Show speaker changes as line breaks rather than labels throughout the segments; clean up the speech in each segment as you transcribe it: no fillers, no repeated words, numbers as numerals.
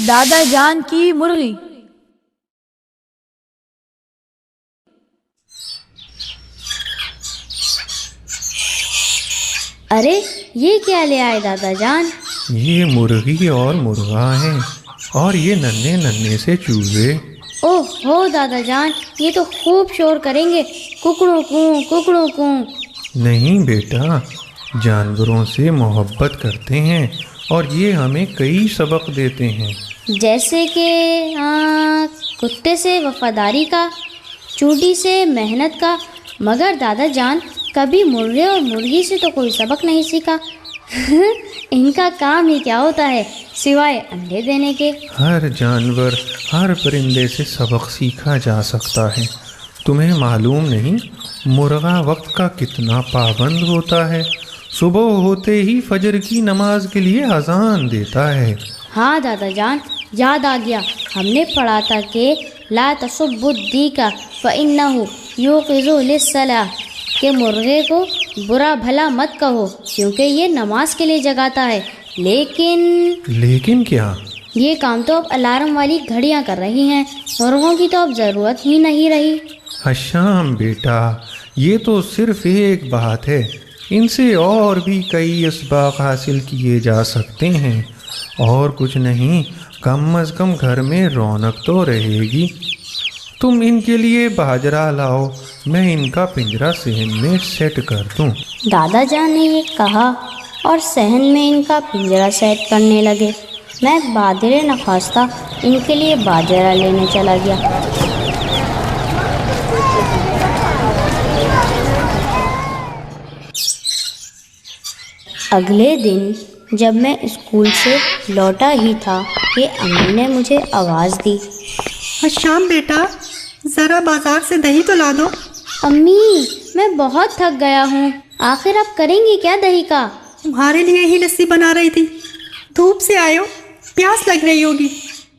دادا جان کی مرغی۔
ارے یہ کیا لے آئے دادا جان؟
یہ مرغی اور مرغا ہیں، اور یہ ننھے ننھے سے چوزے۔
اوہ ہو دادا جان، یہ تو خوب شور کریں گے، ککڑوں کوں ککڑوں کوں۔
نہیں بیٹا، جانوروں سے محبت کرتے ہیں اور یہ ہمیں کئی سبق دیتے ہیں۔
جیسے کہ کتے سے وفاداری کا، چونٹی سے محنت کا۔ مگر دادا جان، کبھی مرغے اور مرغی سے تو کوئی سبق نہیں سیکھا۔ ان کا کام ہی کیا ہوتا ہے سوائے انڈے دینے کے؟
ہر جانور، ہر پرندے سے سبق سیکھا جا سکتا ہے۔ تمہیں معلوم نہیں مرغا وقت کا کتنا پابند ہوتا ہے؟ صبح ہوتے ہی فجر کی نماز کے لیے اذان دیتا ہے۔
ہاں دادا جان، یاد آ گیا، ہم نے پڑھا تھا کہ لا تسبوا الدیک فإنہ یوقظ للصلاۃ، کہ مرغے کو برا بھلا مت کہو کیونکہ یہ نماز کے لیے جگاتا ہے۔ لیکن
کیا؟
یہ کام تو اب الارم والی گھڑیاں کر رہی ہیں، مرغوں کی تو اب ضرورت ہی نہیں رہی۔
حشام بیٹا، یہ تو صرف ایک بات ہے، ان سے اور بھی کئی اسباق حاصل کیے جا سکتے ہیں۔ اور کچھ نہیں، کم از کم گھر میں رونق تو رہے گی۔ تم ان کے لیے باجرہ لاؤ، میں ان کا پنجرہ صحن میں سیٹ کر دوں۔
دادا جان نے یہ کہا اور صحن میں ان کا پنجرہ سیٹ کرنے لگے۔ میں بادر نخواستہ ان کے لیے باجرہ لینے چلا گیا۔ اگلے دن جب میں اسکول سے لوٹا ہی تھا کہ امی نے مجھے آواز دی،
حشام بیٹا، ذرا بازار سے دہی تو لا دو۔
امی میں بہت تھک گیا ہوں، آخر آپ کریں گی کیا دہی کا؟
تمہارے لیے ہی لسی بنا رہی تھی، دھوپ سے آئے ہو، پیاس لگ رہی ہوگی،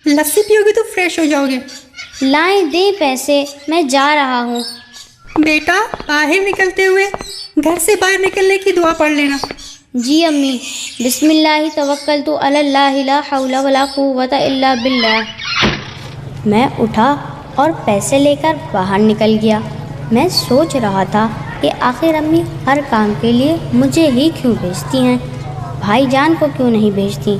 لسی پیو گی تو فریش ہو جاؤ گے۔
لائیں دیں پیسے، میں جا رہا ہوں۔
بیٹا باہر نکلتے ہوئے گھر سے باہر نکلنے کی دعا پڑھ لینا۔
جی امی، بسم اللہ توکلت علی اللہ لا حول ولا قوت الا باللہ۔ میں اٹھا اور پیسے لے کر باہر نکل گیا۔ میں سوچ رہا تھا کہ آخر امی ہر کام کے لیے مجھے ہی کیوں بھیجتی ہیں، بھائی جان کو کیوں نہیں بھیجتی۔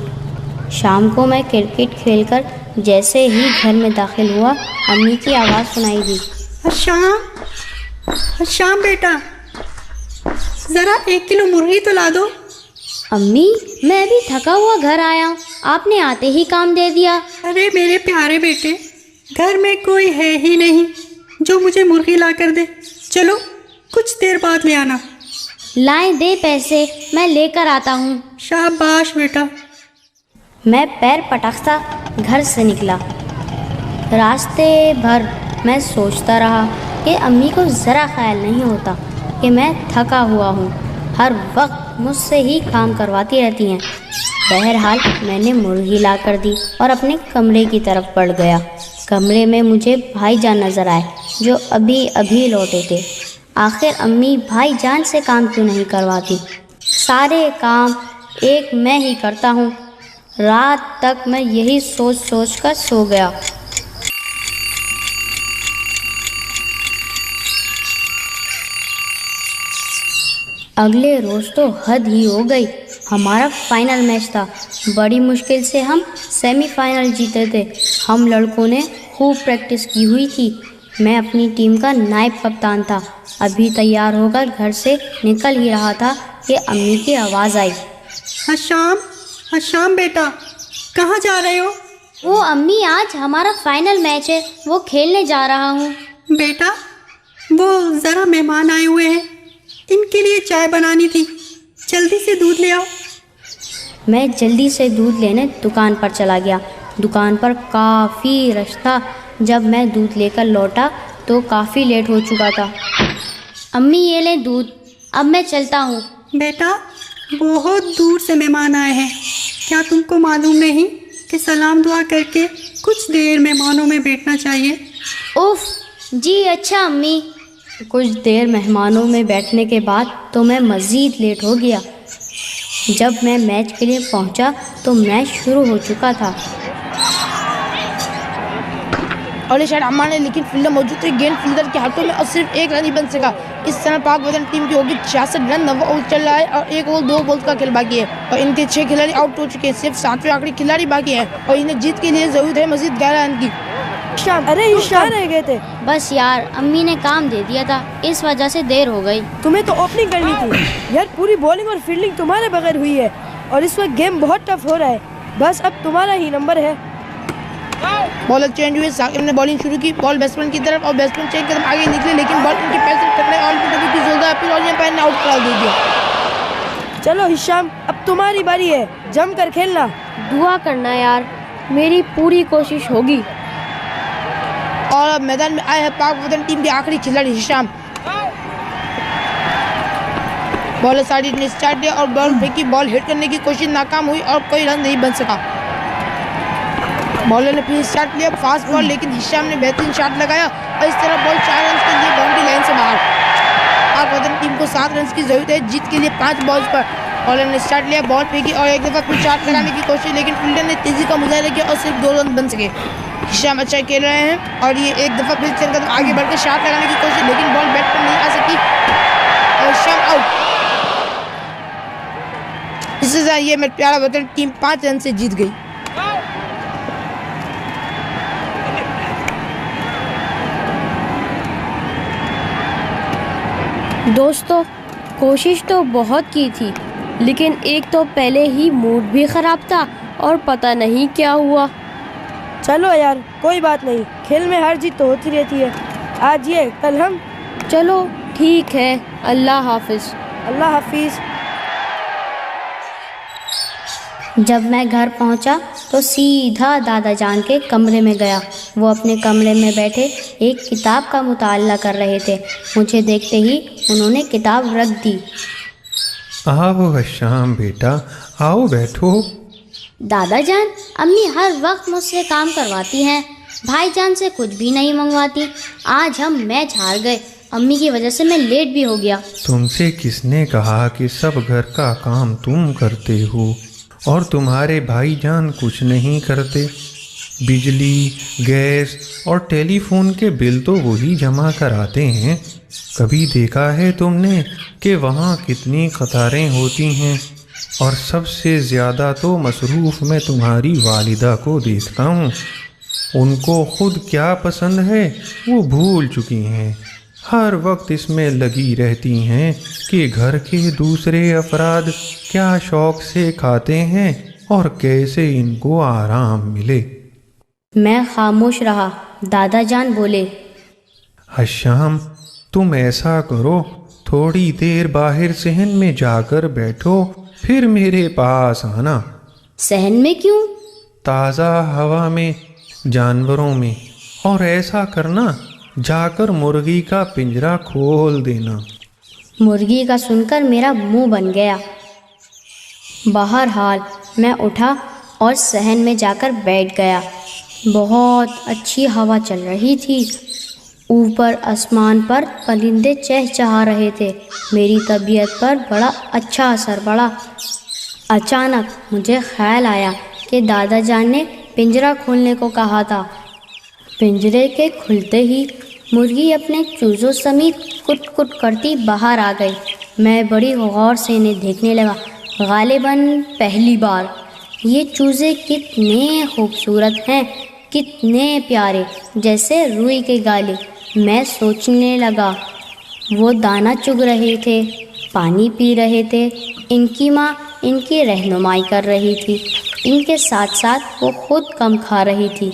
شام کو میں کرکٹ کھیل کر جیسے ہی گھر میں داخل ہوا، امی کی آواز سنائی دی،
حشام بیٹا، ذرا 1 کلو مرغی تو لا دو۔
امی میں ابھی تھکا ہوا گھر آیا ہوں، آپ نے آتے ہی کام دے دیا۔
ارے میرے پیارے بیٹے، گھر میں کوئی ہے ہی نہیں جو مجھے مرغی لا کر دے، چلو کچھ دیر بعد لے آنا۔
لائیں دے پیسے، میں لے کر آتا ہوں۔
شاباش بیٹا۔
میں پیر پٹکتا گھر سے نکلا۔ راستے بھر میں سوچتا رہا کہ امی کو ذرا خیال نہیں ہوتا کہ میں تھکا ہوا ہوں، ہر وقت مجھ سے ہی کام کرواتی رہتی ہیں۔ بہرحال میں نے مرغی لا کر دی اور اپنے کمرے کی طرف بڑھ گیا۔ کمرے میں مجھے بھائی جان نظر آئے جو ابھی لوٹے تھے۔ آخر امی بھائی جان سے کام کیوں نہیں کرواتی؟ سارے کام ایک میں ہی کرتا ہوں۔ رات تک میں یہی سوچ کر سو گیا۔ اگلے روز تو حد ہی ہو گئی، ہمارا فائنل میچ تھا، بڑی مشکل سے ہم سیمی فائنل جیتے تھے۔ ہم لڑکوں نے خوب پریکٹس کی ہوئی تھی، میں اپنی ٹیم کا نائب کپتان تھا۔ ابھی تیار ہو کر گھر سے نکل ہی رہا تھا کہ امی کی آواز آئی،
حشام بیٹا، کہاں جا رہے ہو؟
وہ امی آج ہمارا فائنل میچ ہے، وہ کھیلنے جا رہا ہوں۔
بیٹا وہ ذرا مہمان آئے ہوئے ہیں، ان کے لیے چائے بنانی تھی، جلدی سے دودھ لے آؤ۔
میں جلدی سے دودھ لینے دکان پر چلا گیا۔ دکان پر کافی رش تھا۔ جب میں دودھ لے کر لوٹا تو کافی لیٹ ہو چکا تھا۔ امی یہ لیں دودھ، اب میں چلتا ہوں۔
بیٹا بہت دور سے مہمان آئے ہیں، کیا تم کو معلوم نہیں کہ سلام دعا کر کے کچھ دیر مہمانوں میں بیٹھنا چاہیے؟
اوف، جی اچھا امی۔ کچھ دیر مہمانوں میں بیٹھنے کے بعد تو میں مزید لیٹ ہو گیا۔ جب میں میچ کے لیے پہنچا تو میچ شروع ہو چکا تھا۔
اگلے شاٹ عمار نے لیکن فیلڈر موجود تھے, گیند فیلڈر کے ہاتھوں میں اور صرف ایک رن ہی بن سکا. اس طرح پاک وطن ٹیم کی ہوگی 66 رن. 9 اوور چل رہا ہے اور 1 اوور 2 بالز کا کھیل باقی ہے اور ان کے 6 کھلاڑی آؤٹ ہو چکے ہیں. صرف 7ویں آخری کھلاڑی باقی ہے اور انہیں جیت کے لیے ضرورت ہے مزید 11 رن کی.
ارے یہ رہ گئے تھے.
بس یار امی نے کام دے دیا تھا, اس وجہ سے دیر ہو گئی.
تمہیں تو اوپننگ کرنی تھی یار. پوری بولنگ اور فیلڈنگ تمہارے بغیر ہوئی ہے اور اس وقت گیم بہت ٹف ہو رہا ہے. بس اب تمہارا ہی نمبر ہے.
بالر چینج ہوئے, ثاقب نے بالنگ شروع کی. بال بیٹسمین کی طرف اور بیٹسمین چینج قدم آگے نکلے لیکن بال ان کے پیر سے ٹکرائی اور پٹوی کی زوردار اپیل اور امپائر نے آؤٹ قرار دے دیا.
چلو ہشام اب تمہاری باری ہے, جم کر کھیلنا.
دعا کرنا یار, میری پوری کوشش ہوگی.
اور اب میدان میں آئے ہیں پاک وطن ٹیم کے آخری کھلاڑی ہشام. بالر ساجد نے اسٹارٹ دیا اور بال پھینکی. بال ہٹ کرنے کی کوشش ناکام ہوئی اور کوئی رن نہیں بن سکا. بالر نے پھر اسٹارٹ لیا فاسٹ بال لیکن ہشام نے بہترین شاٹ لگایا اور اس طرح بال 4 رنز کے لیے باؤنڈری لائن سے باہر. پاک وطن ٹیم کو 7 رنز کی ضرورت ہے جیت کے لیے 5 بالز پر. بالر نے اسٹارٹ لیا, بال پھینکی اور ایک دفعہ پھر شاٹ لگانے کی کوشش لیکن فیلڈر نے تیزی کا مظاہرہ کیا اور صرف 2 رن بن سکے. ہشام اچھا کھیل رہے ہیں اور یہ ایک دفعہ پھر چل کر آگے بڑھ کے شاٹ لگانے کی کوشش لیکن بال بیٹ پر نہیں آ سکی اور ہشام آؤٹ. اس سے زیادہ یہ میرا پیارا وطن ٹیم 5 رن سے جیت گئی.
دوستو کوشش تو بہت کی تھی لیکن ایک تو پہلے ہی موڈ بھی خراب تھا اور پتہ نہیں کیا ہوا.
چلو یار کوئی بات نہیں, کھیل میں ہار جیت تو ہوتی رہتی ہے. آج یہ کل ہم.
چلو ٹھیک ہے, اللہ حافظ.
اللہ حافظ.
جب میں گھر پہنچا تو سیدھا دادا جان کے کمرے میں گیا. وہ اپنے کمرے میں بیٹھے ایک کتاب کا مطالعہ کر رہے تھے. مجھے دیکھتے ہی انہوں نے کتاب رکھ دی.
آؤ ہشام بیٹا, آؤ بیٹھو.
دادا جان, امی ہر وقت مجھ سے کام کرواتی ہیں, بھائی جان سے کچھ بھی نہیں منگواتی. آج ہم میچ ہار گئے, امی کی وجہ سے میں لیٹ بھی ہو گیا.
تم سے کس نے کہا کہ سب گھر کا کام تم کرتے ہو اور تمہارے بھائی جان کچھ نہیں کرتے؟ بجلی, گیس اور ٹیلی فون کے بل تو وہی جمع کراتے ہیں. کبھی دیکھا ہے تم نے کہ وہاں کتنی قطاریں ہوتی ہیں؟ اور سب سے زیادہ تو مصروف میں تمہاری والدہ کو دیکھتا ہوں. ان کو خود کیا پسند ہے وہ بھول چکی ہیں. ہر وقت اس میں لگی رہتی ہیں کہ گھر کے دوسرے افراد کیا شوق سے کھاتے ہیں اور کیسے ان کو آرام ملے.
میں خاموش رہا. دادا جان بولے,
ہشام تم ایسا کرو, تھوڑی دیر باہر صحن میں جا کر بیٹھو, پھر میرے پاس آنا.
صحن میں کیوں؟
تازہ ہوا میں, جانوروں میں. اور ایسا کرنا, جا کر مرغی کا پنجرا کھول دینا.
مرغی کا سن کر میرا منہ بن گیا. بہرحال میں اٹھا اور صحن میں جا کر بیٹھ گیا. بہت اچھی ہوا چل رہی تھی. اوپر آسمان پر پرندے چہچہا رہے تھے. میری طبیعت پر بڑا اچھا اثر پڑا. اچانک مجھے خیال آیا کہ دادا جان نے پنجرا کھولنے کو کہا تھا. پنجرے کے کھلتے ہی مرغی اپنے چوزوں سمیت کٹ کٹ کرتی باہر آ گئی. میں بڑی غور سے انہیں دیکھنے لگا, غالباً پہلی بار. یہ چوزے کتنے خوبصورت ہیں, کتنے پیارے, جیسے روئی کے گالے. میں سوچنے لگا, وہ دانہ چگ رہے تھے, پانی پی رہے تھے, ان کی ماں ان کی رہنمائی کر رہی تھی, ان کے ساتھ ساتھ وہ خود کم کھا رہی تھی.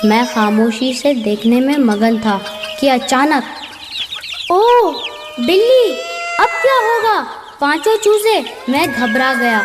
میں خاموشی سے دیکھنے میں مگن تھا کہ اچانک, اوہ بلی, اب کیا ہوگا؟ 5 چوزے. میں گھبرا گیا.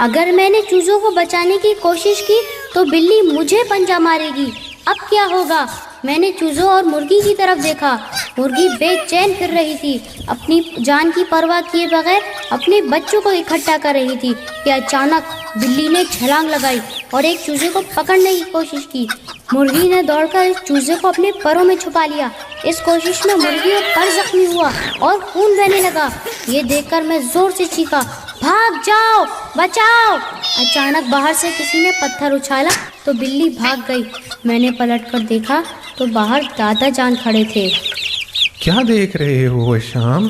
اگر میں نے چوزوں کو بچانے کی کوشش کی تو بلی مجھے پنجہ مارے گی. اب کیا ہوگا؟ میں نے چوزوں اور مرغی کی طرف دیکھا. مرغی بے چین پھر رہی تھی, اپنی جان کی پرواہ کیے بغیر اپنے بچوں کو اکٹھا کر رہی تھی کہ اچانک بلی نے چھلانگ لگائی اور ایک چوزے کو پکڑنے کی کوشش کی. مرغی نے دوڑ کر اس چوزے کو اپنے پروں میں چھپا لیا. اس کوشش میں مرغی کا پر زخمی ہوا اور خون بہنے لگا. یہ دیکھ کر میں زور سے چیخا, بھاگ جاؤ, بچاؤ. اچانک باہر سے کسی نے پتھر اچھالا تو بلی بھاگ گئی. میں نے پلٹ کر دیکھا تو باہر دادا جان کھڑے تھے۔
کیا دیکھ رہے ہو شام؟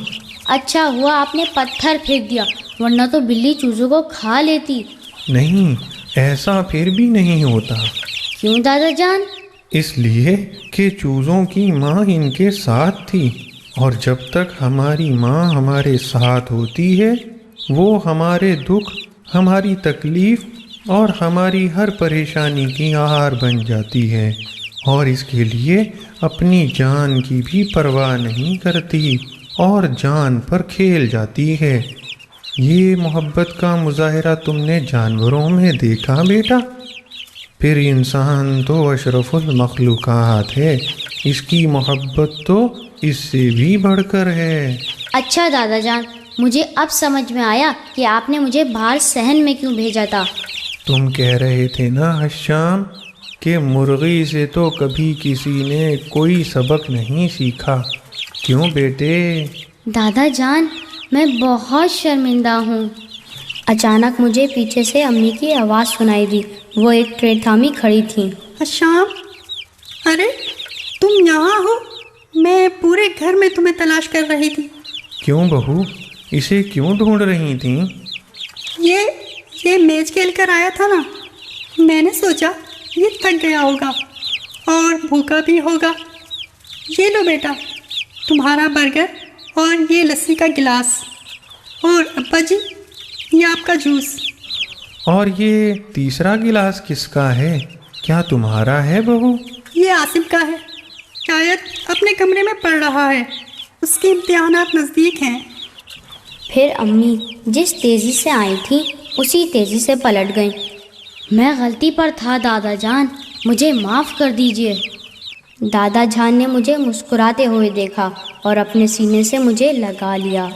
اچھا ہوا آپ نے پتھر پھینک دیا، ورنہ تو بلی چوزوں کو کھا لیتی۔
نہیں، ایسا پھر بھی نہیں ہوتا۔
کیوں دادا جان؟
اس لیے کہ چوزوں کی ماں ان کے ساتھ تھی، اور جب تک ہماری ماں ہمارے ساتھ ہوتی ہے وہ ہمارے دکھ، ہماری تکلیف اور ہماری ہر پریشانی کی آہار بن جاتی ہے، اور اس کے لیے اپنی جان کی بھی پرواہ نہیں کرتی اور جان پر کھیل جاتی ہے۔ یہ محبت کا مظاہرہ تم نے جانوروں میں دیکھا بیٹا؟ پھر انسان تو اشرف المخلوقات ہے، اس کی محبت تو اس سے بھی بڑھ کر ہے۔
اچھا دادا جان، مجھے اب سمجھ میں آیا کہ آپ نے مجھے باہر صحن میں کیوں بھیجا تھا۔
تم کہہ رہے تھے نا حشام کہ مرغی سے تو کبھی کسی نے کوئی سبق نہیں سیکھا، کیوں بیٹے؟
دادا جان، میں بہت شرمندہ ہوں۔ اچانک مجھے پیچھے سے امی کی آواز سنائی دی، وہ ایک ٹرے تھامی کھڑی تھیں۔
شام، ارے تم یہاں ہو؟ میں پورے گھر میں تمہیں تلاش کر رہی تھی۔
کیوں بہو، اسے کیوں ڈھونڈ رہی تھیں؟
یہ میز کھیل کر آیا تھا نا، میں نے سوچا یہ تھک گیا ہوگا اور بھوکا بھی ہوگا۔ یہ لو بیٹا تمہارا برگر اور یہ لسی کا گلاس، اور ابا جی یہ آپ کا جوس۔
اور یہ تیسرا گلاس کس کا ہے؟ کیا تمہارا ہے بہو؟
یہ آصف کا ہے، شاید اپنے کمرے میں پڑھ رہا ہے، اس کے امتحانات نزدیک ہیں۔
پھر امی جس تیزی سے آئی تھی اسی تیزی سے پلٹ گئیں۔ میں غلطی پر تھا دادا جان، مجھے معاف کر دیجیے۔ دادا جان نے مجھے مسکراتے ہوئے دیکھا اور اپنے سینے سے مجھے لگا لیا۔